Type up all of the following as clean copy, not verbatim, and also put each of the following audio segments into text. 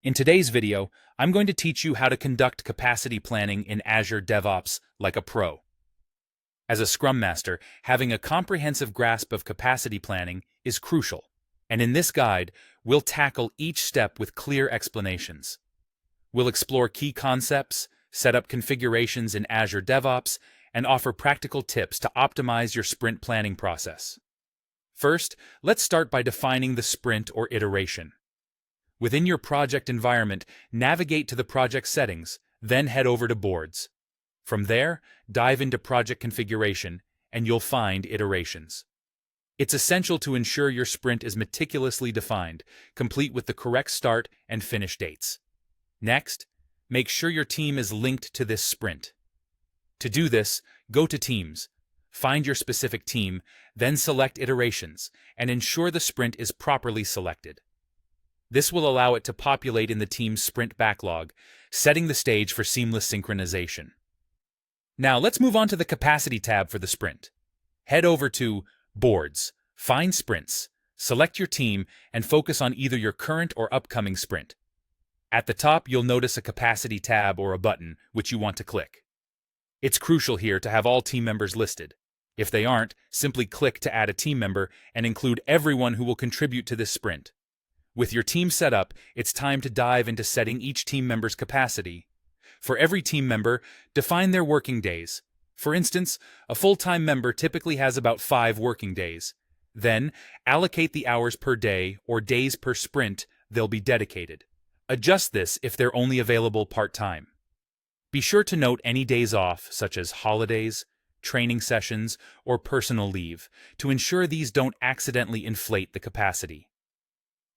In today's video, I'm going to teach you how to conduct capacity planning in Azure DevOps like a pro. As a Scrum Master, having a comprehensive grasp of capacity planning is crucial, and in this guide, we'll tackle each step with clear explanations. We'll explore key concepts, set up configurations in Azure DevOps, and offer practical tips to optimize your sprint planning process. First, let's start by defining the sprint or iteration. Within your project environment, navigate to the project settings, then head over to boards. From there, dive into project configuration, and you'll find iterations. It's essential to ensure your sprint is meticulously defined, complete with the correct start and finish dates. Next, make sure your team is linked to this sprint. To do this, go to Teams, find your specific team, then select iterations, and ensure the sprint is properly selected. This will allow it to populate in the team's sprint backlog, setting the stage for seamless synchronization. Now let's move on to the Capacity tab for the sprint. Head over to Boards, find Sprints, select your team, and focus on either your current or upcoming sprint. At the top, you'll notice a Capacity tab or a button, which you want to click. It's crucial here to have all team members listed. If they aren't, simply click to add a team member and include everyone who will contribute to this sprint. With your team set up, it's time to dive into setting each team member's capacity. For every team member, define their working days. For instance, a full-time member typically has about 5 working days. Then, allocate the hours per day or days per sprint they'll be dedicated. Adjust this if they're only available part-time. Be sure to note any days off, such as holidays, training sessions, or personal leave, to ensure these don't accidentally inflate the capacity.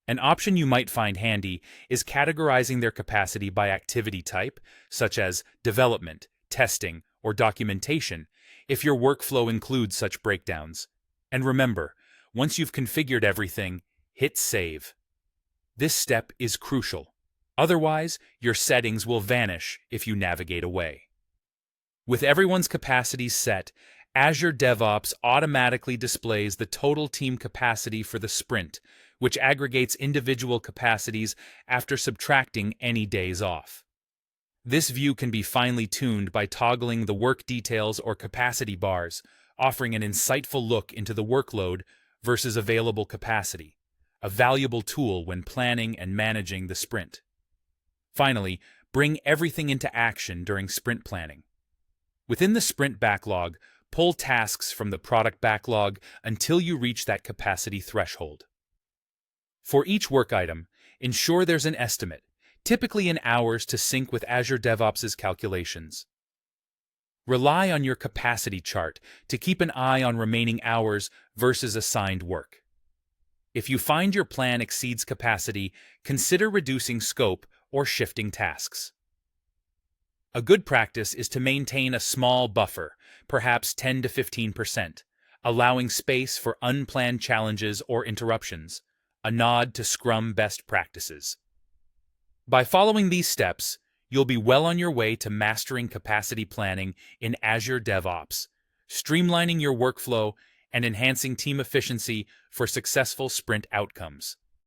An option you might find handy is categorizing their capacity by activity type, such as development, testing, or documentation, if your workflow includes such breakdowns. And remember, once you've configured everything, hit Save. This step is crucial. Otherwise, your settings will vanish if you navigate away. With everyone's capacities set, Azure DevOps automatically displays the total team capacity for the sprint, which aggregates individual capacities after subtracting any days off. This view can be finely tuned by toggling the work details or capacity bars, offering an insightful look into the workload versus available capacity, a valuable tool when planning and managing the sprint. Finally, bring everything into action during sprint planning. Within the sprint backlog, pull tasks from the product backlog until you reach that capacity threshold. For each work item, ensure there's an estimate, typically in hours, to sync with Azure DevOps' calculations. Rely on your capacity chart to keep an eye on remaining hours versus assigned work. If you find your plan exceeds capacity, consider reducing scope or shifting tasks. A good practice is to maintain a small buffer, perhaps 10 to 15%, allowing space for unplanned challenges or interruptions, a nod to Scrum best practices. By following these steps, you'll be well on your way to mastering capacity planning in Azure DevOps, streamlining your workflow and enhancing team efficiency for successful sprint outcomes.